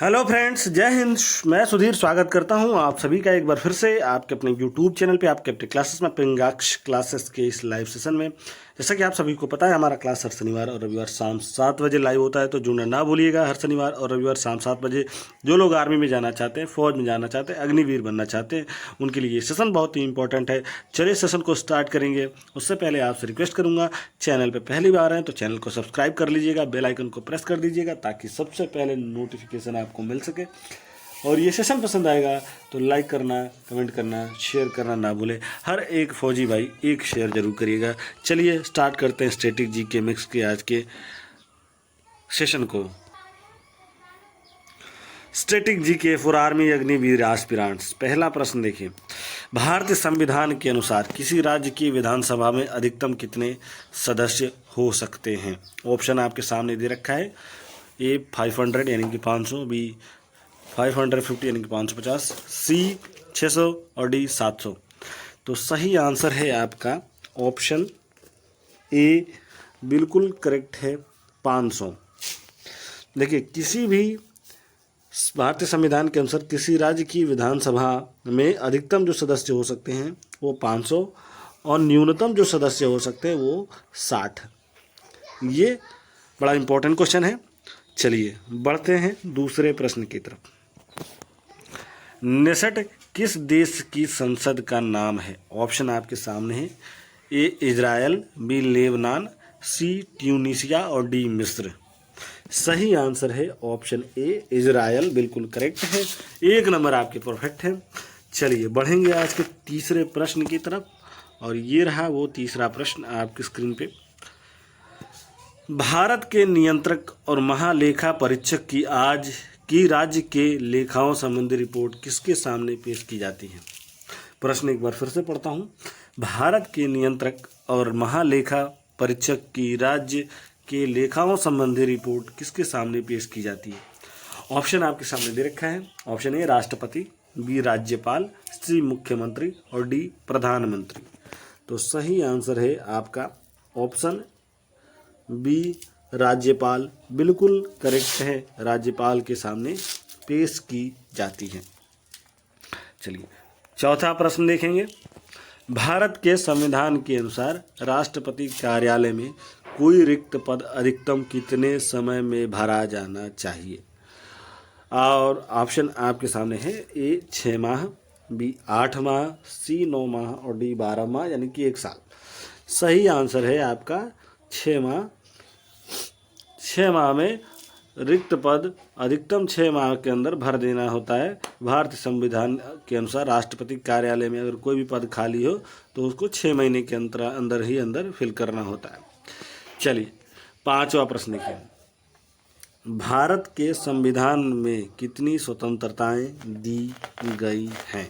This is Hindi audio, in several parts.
हेलो फ्रेंड्स, जय हिंद। मैं सुधीर स्वागत करता हूं आप सभी का एक बार फिर से आपके अपने यूट्यूब चैनल पे, आपके अपने क्लासेस में, पिंगाक्ष क्लासेस के इस लाइव सेशन में। जैसा कि आप सभी को पता है, हमारा क्लास हर शनिवार और रविवार शाम 7 बजे लाइव होता है, तो जुड़ना ना भूलिएगा। हर शनिवार और रविवार शाम 7 बजे जो लोग आर्मी में जाना चाहते हैं, फौज में जाना चाहते हैं, अग्निवीर बनना चाहते हैं, उनके लिए ये सेशन बहुत ही इंपॉर्टेंट है। चलिए सेशन को स्टार्ट करेंगे। उससे पहले आपसे रिक्वेस्ट करूंगा, चैनल पर पहली बार हैं तो चैनल को सब्सक्राइब कर लीजिएगा, बेल आइकन को प्रेस कर दीजिएगा ताकि सबसे पहले नोटिफिकेशन आपको मिल सके। और ये सेशन पसंद आएगा तो लाइक करना, कमेंट करना, शेयर करना ना भूलें। हर एक फौजी भाई एक शेयर जरूर करिएगा। चलिए स्टार्ट करते हैं स्टैटिक जीके मिक्स के आज के सेशन को। Static GK for army Agniveer aspirants. पहला प्रश्न देखिए, भारतीय संविधान के अनुसार किसी राज्य की विधानसभा में अधिकतम कितने सदस्य हो सकते हैं? ऑप्शन आपके सामने दे रखा है। ए 500 यानी कि 500, बी 550 यानी कि 550, सी 600 और डी 700। तो सही आंसर है आपका ऑप्शन ए, बिल्कुल करेक्ट है, 500। देखिए, किसी भी भारतीय संविधान के अनुसार किसी राज्य की विधानसभा में अधिकतम जो सदस्य हो सकते हैं वो 500 और न्यूनतम जो सदस्य हो सकते हैं वो 60। ये बड़ा इंपॉर्टेंट क्वेश्चन है। चलिए बढ़ते हैं दूसरे प्रश्न की तरफ। नेसेट किस देश की संसद का नाम है? ऑप्शन आपके सामने है। ए इजराइल, बी लेबनान, सी ट्यूनीशिया और डी मिस्र। सही आंसर है ऑप्शन ए इजराइल, बिल्कुल करेक्ट है। 1 नंबर आपके परफेक्ट है। चलिए बढ़ेंगे आज के तीसरे प्रश्न की तरफ, और ये रहा वो तीसरा प्रश्न आपकी स्क्रीन पे। भारत के नियंत्रक और महालेखा परीक्षक की आज की राज्य के लेखाओं संबंधी रिपोर्ट किसके सामने पेश की जाती है? प्रश्न एक बार फिर से पढ़ता हूँ। भारत के नियंत्रक और महालेखा परीक्षक की राज्य के लेखाओं संबंधी रिपोर्ट किसके सामने पेश की जाती है? ऑप्शन आपके सामने दे रखा है। ऑप्शन ए राष्ट्रपति, बी राज्यपाल, सी मुख्यमंत्री और डी प्रधानमंत्री। तो सही आंसर है आपका ऑप्शन बी राज्यपाल, बिल्कुल करेक्ट है। राज्यपाल के सामने पेश की जाती है। चलिए चौथा प्रश्न देखेंगे। भारत के संविधान के अनुसार राष्ट्रपति कार्यालय में कोई रिक्त पद अधिकतम कितने समय में भरा जाना चाहिए? और ऑप्शन आपके सामने है। ए 6 माह, बी 8 माह, सी 9 माह और डी 12 माह यानी कि 1 साल। सही आंसर है आपका 6 माह। 6 माह में रिक्त पद अधिकतम 6 माह के अंदर भर देना होता है। भारतीय संविधान के अनुसार राष्ट्रपति कार्यालय में अगर कोई भी पद खाली हो तो उसको 6 महीने के अंदर फिल करना होता है। चलिए 5वां प्रश्न देखिए। भारत के संविधान में कितनी स्वतंत्रताएं दी गई हैं?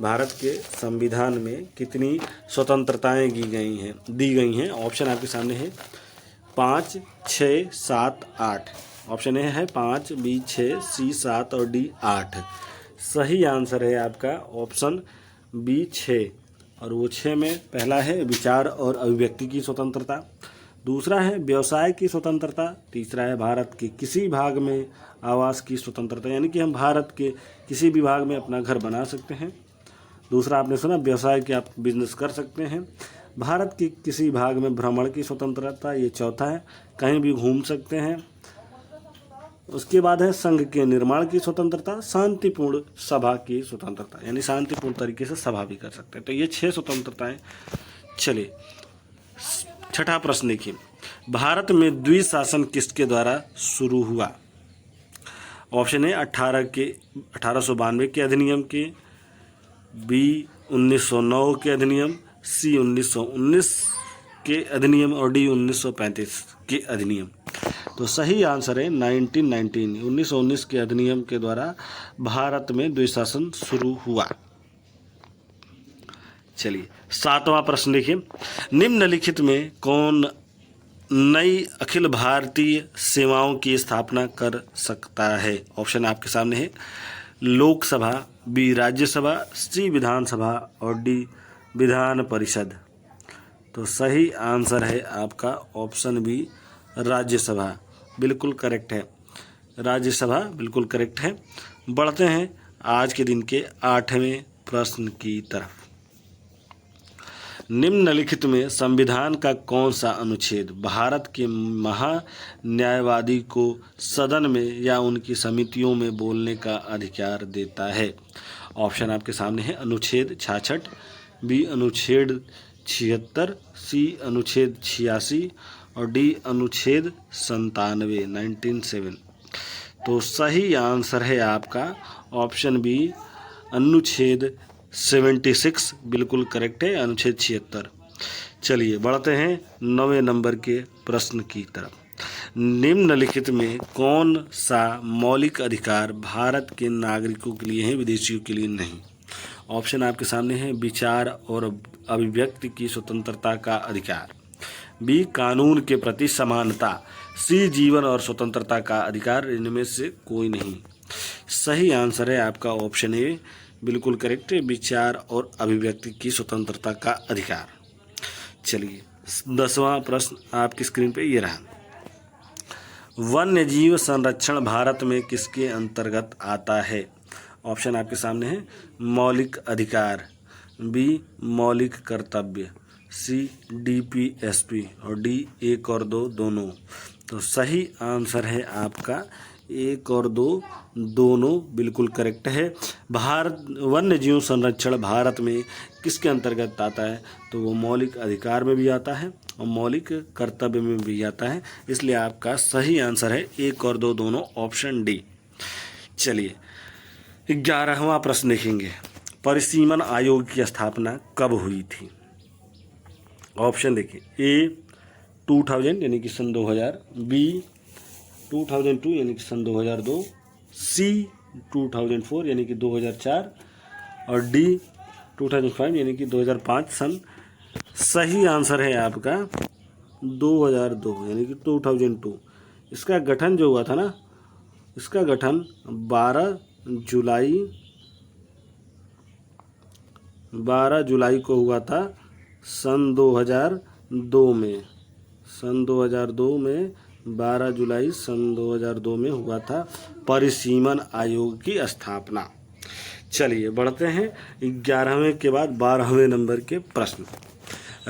भारत के संविधान में कितनी स्वतंत्रताएं दी गई हैं? ऑप्शन आपके सामने है। 5, 6, 7, 8। ऑप्शन ए है 5, बी 6, सी 7 और डी 8। सही आंसर है आपका ऑप्शन बी 6। और वो 6 में पहला है विचार और अभिव्यक्ति की स्वतंत्रता, दूसरा है व्यवसाय की स्वतंत्रता, तीसरा है भारत के किसी भाग में आवास की स्वतंत्रता, यानी कि हम भारत के किसी भी भाग में अपना घर बना सकते हैं। दूसरा आपने सुना व्यवसाय के, आप बिजनेस कर सकते हैं। भारत के किसी भाग में भ्रमण की स्वतंत्रता, ये चौथा है, कहीं भी घूम सकते हैं। उसके बाद है संघ के निर्माण की स्वतंत्रता, शांतिपूर्ण सभा की स्वतंत्रता, यानी शांतिपूर्ण तरीके से सभा भी कर सकते हैं। तो ये 6 स्वतंत्रताएं। चलिए छठा प्रश्न देखिए। भारत में द्विशासन किसके द्वारा शुरू हुआ? ऑप्शन है 1892 के अधिनियम के, बी 1909 के अधिनियम, सी 1919 के अधिनियम और डी 1935 के अधिनियम। तो सही आंसर है 1919 के अधिनियम के द्वारा भारत में द्विशासन शुरू हुआ। चलिए 7वां प्रश्न देखिए। निम्नलिखित में कौन नई अखिल भारतीय सेवाओं की स्थापना कर सकता है? ऑप्शन आपके सामने है। लोकसभा, बी राज्यसभा, सी विधानसभा और डी विधान परिषद। तो सही आंसर है आपका ऑप्शन बी राज्यसभा, बिल्कुल करेक्ट है। राज्यसभा बिल्कुल करेक्ट है। बढ़ते हैं आज के दिन के 8वें प्रश्न की तरफ। निम्नलिखित में संविधान का कौन सा अनुच्छेद भारत के महान्यायवादी को सदन में या उनकी समितियों में बोलने का अधिकार देता है? ऑप्शन आपके सामने है। अनुच्छेद 66, बी अनुच्छेद 76, सी अनुच्छेद 86 और डी अनुच्छेद 97 तो सही आंसर है आपका ऑप्शन बी अनुच्छेद 76 बिल्कुल करेक्ट है, अनुच्छेद 76। चलिए बढ़ते हैं 9वें नंबर के प्रश्न की तरफ। निम्नलिखित में कौन सा मौलिक अधिकार भारत के नागरिकों के लिए है, विदेशियों के लिए नहीं? ऑप्शन आपके सामने है। विचार और अभिव्यक्ति की स्वतंत्रता का अधिकार, बी कानून के प्रति समानता, सी जीवन और स्वतंत्रता का अधिकार, इनमें से कोई नहीं। सही आंसर है आपका ऑप्शन ए बिल्कुल करेक्ट है, विचार और अभिव्यक्ति की स्वतंत्रता का अधिकार। चलिए 10वां प्रश्न आपकी स्क्रीन पे ये रहा। वन्य जीव संरक्षण भारत में किसके अंतर्गत आता है? ऑप्शन आपके सामने है। मौलिक अधिकार, बी मौलिक कर्तव्य, सी DPSP और डी 1 और 2 दोनों। तो सही आंसर है आपका 1 और 2 दोनों बिल्कुल करेक्ट है। भारत वन्य जीव संरक्षण भारत में किसके अंतर्गत आता है? तो वो मौलिक अधिकार में भी आता है और मौलिक कर्तव्य में भी आता है, इसलिए आपका सही आंसर है 1 और 2 दोनों, ऑप्शन डी। चलिए 11वां प्रश्न देखेंगे। परिसीमन आयोग की स्थापना कब हुई थी? ऑप्शन देखिए। ए 2000 यानी कि सन 2000, बी 2002 यानी कि सन 2002, सी 2004 यानी कि 2004 और डी 2005 यानी कि 2005 सन। सही आंसर है आपका 2002 यानी कि 2002। इसका गठन जो हुआ था ना, इसका गठन 12 जुलाई को हुआ था सन 2002 में। सन 2002 में 12 जुलाई सन 2002 में हुआ था परिसीमन आयोग की स्थापना। चलिए बढ़ते हैं 11वें के बाद 12वें नंबर के प्रश्न।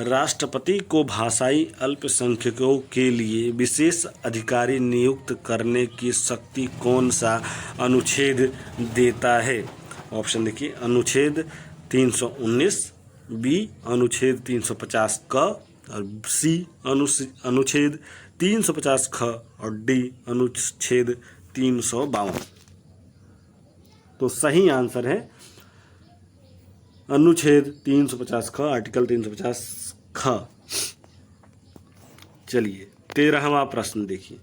राष्ट्रपति को भाषाई अल्पसंख्यकों के लिए विशेष अधिकारी नियुक्त करने की शक्ति कौन सा अनुच्छेद देता है? ऑप्शन देखिए। अनुच्छेद 319, बी अनुच्छेद 350 क और सी अनुच्छेद 350 ख और डी अनुच्छेद 352। तो सही आंसर है अनुच्छेद 350 ख, आर्टिकल 350 ख। चलिए 13वां प्रश्न देखिए।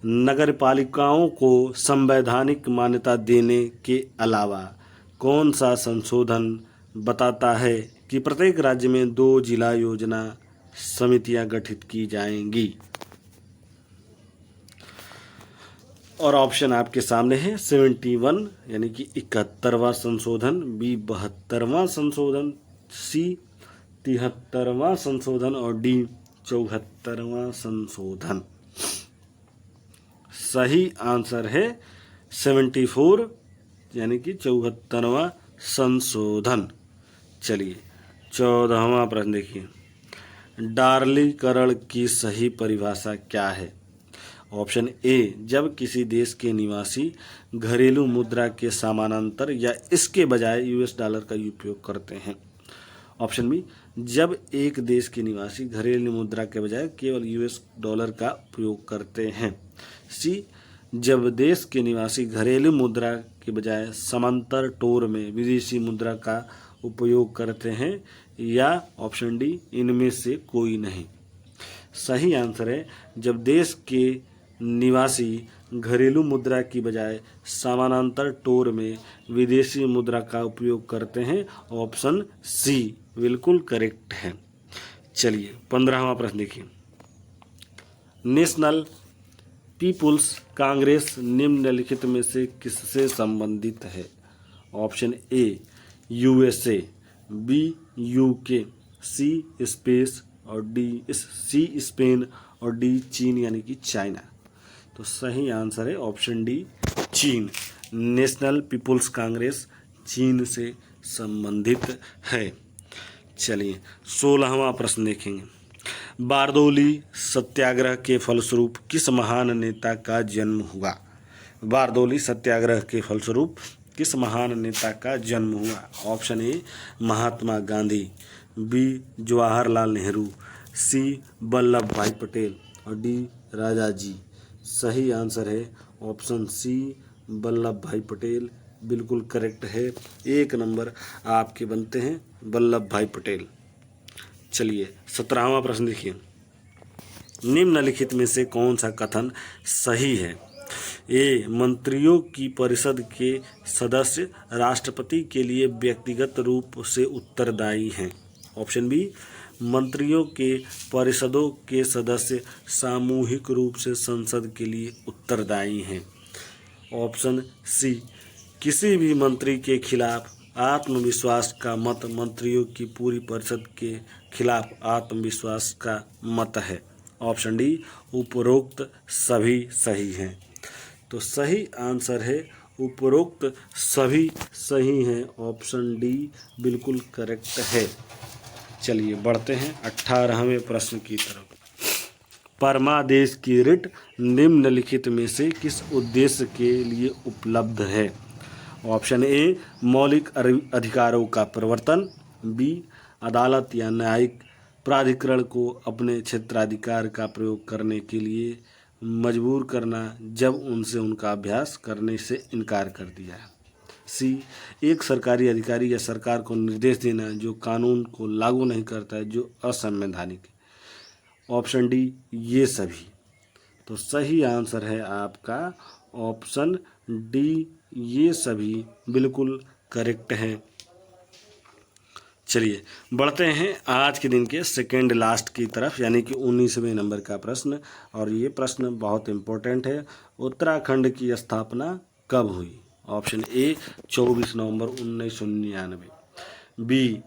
नगर पालिकाओं को संवैधानिक मान्यता देने के अलावा कौन सा संशोधन बताता है कि प्रत्येक राज्य में 2 जिला योजना समितियां गठित की जाएंगी? और ऑप्शन आपके सामने है। 71 यानी कि 71वां संशोधन, बी 72वां संशोधन, सी 73वां संशोधन और डी 74वां संशोधन। सही आंसर है 74 यानी कि 74वां संशोधन। चलिए 14वां प्रश्न देखिए। डार्लीकरण की सही परिभाषा क्या है? ऑप्शन ए जब किसी देश के निवासी घरेलू मुद्रा के समानांतर या इसके बजाय यूएस डॉलर का उपयोग करते हैं। ऑप्शन बी जब एक देश के निवासी घरेलू मुद्रा के बजाय केवल यूएस डॉलर का उपयोग करते हैं। सी जब देश के निवासी घरेलू मुद्रा के बजाय समांतर टोर में विदेशी मुद्रा का उपयोग करते हैं, या ऑप्शन डी इनमें से कोई नहीं। सही आंसर है जब देश के निवासी घरेलू मुद्रा की बजाय समानांतर टोर में विदेशी मुद्रा का उपयोग करते हैं, ऑप्शन सी बिल्कुल करेक्ट है। चलिए 15वां प्रश्न देखिए। नेशनल पीपुल्स कांग्रेस निम्नलिखित में से किससे संबंधित है? Option A USA, B UK, C space और डी सी स्पेन और डी चीन यानी कि चाइना। तो सही आंसर है ऑप्शन डी चीन। नेशनल पीपुल्स कांग्रेस चीन से संबंधित है। चलिए 16वां प्रश्न देखेंगे। बारदौली सत्याग्रह के फलस्वरूप किस महान नेता का जन्म हुआ? बारदौली सत्याग्रह के फलस्वरूप किस महान नेता का जन्म हुआ? Option A Mahatma Gandhi, B Jawaharlal Nehru, C Vallabhbhai Patel और डी राजा जी। सही आंसर है option C Vallabhbhai Patel, बिल्कुल करेक्ट है। 1 नंबर आपके बनते हैं वल्लभ भाई पटेल। चलिए 17वां प्रश्न देखिए। निम्नलिखित में से कौन सा कथन सही है? ए मंत्रियों की परिषद के सदस्य राष्ट्रपति के लिए व्यक्तिगत रूप से उत्तरदायी हैं। ऑप्शन बी मंत्रियों के परिषदों के सदस्य सामूहिक रूप से संसद के लिए उत्तरदायी हैं। ऑप्शन सी किसी भी मंत्री के खिलाफ आत्मविश्वास का मत मंत्रियों की पूरी परिषद के खिलाफ आत्मविश्वास का मत है। ऑप्शन डी उपरोक्त सभी सही हैं। तो सही आंसर है उपरोक्त सभी सही हैं, ऑप्शन डी बिल्कुल करेक्ट है। चलिए बढ़ते हैं 18वें प्रश्न की तरफ। परमादेश की रिट निम्नलिखित में से किस उद्देश्य के लिए उपलब्ध है? ऑप्शन ए मौलिक अधिकारों का प्रवर्तन, बी अदालत या न्यायिक प्राधिकरण को अपने क्षेत्राधिकार का प्रयोग करने के लिए मजबूर करना जब उनसे उनका अभ्यास करने से इनकार कर दिया है, सी एक सरकारी अधिकारी या सरकार को निर्देश देना जो कानून को लागू नहीं करता है जो असंवैधानिक है। ऑप्शन डी ये सभी। तो सही आंसर है आपका ऑप्शन डी ये सभी, बिल्कुल करेक्ट है। चलिए बढ़ते हैं आज के दिन के सेकेंड लास्ट की तरफ, यानी कि 19वें नंबर का प्रश्न। और ये प्रश्न बहुत इम्पोर्टेंट है। उत्तराखंड की स्थापना कब हुई? ऑप्शन ए 24 नवंबर 1999, बी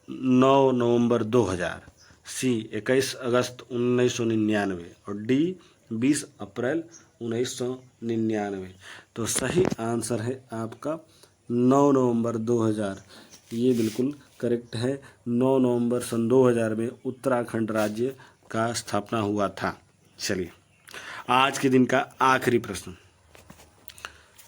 9 नवंबर 2000, सी 21 अगस्त 1999 और डी 20 अप्रैल 1999। तो सही आंसर है आपका 9 नवंबर 2000, ये बिल्कुल करेक्ट है। 9 नवंबर सन 2000 में उत्तराखंड राज्य का स्थापना हुआ था। चलिए आज के दिन का आखिरी प्रश्न।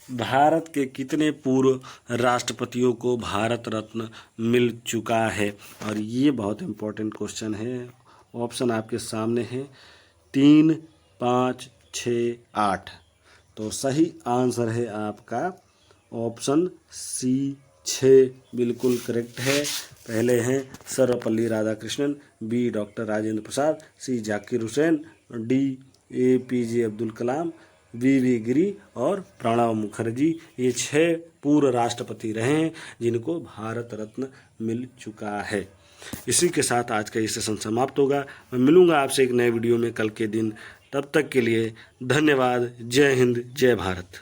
भारत के कितने पूर्व राष्ट्रपतियों को भारत रत्न मिल चुका है? और ये बहुत इम्पोर्टेंट क्वेश्चन है। ऑप्शन आपके सामने है 3, 5, 6, 8। तो सही आंसर है आपका ऑप्शन सी 6, बिल्कुल करेक्ट है। पहले हैं सर्वपल्ली राधाकृष्णन, बी डॉक्टर राजेंद्र प्रसाद, सी Zakir Hussain, D APJ Abdul Kalam, VV गिरी और प्रणब मुखर्जी। ये 6 पूर्व राष्ट्रपति रहे हैं जिनको भारत रत्न मिल चुका है। इसी के साथ आज का ये सेशन समाप्त होगा। मैं मिलूंगा आपसे एक नए वीडियो में कल के दिन। तब तक के लिए धन्यवाद। जय हिंद, जय भारत।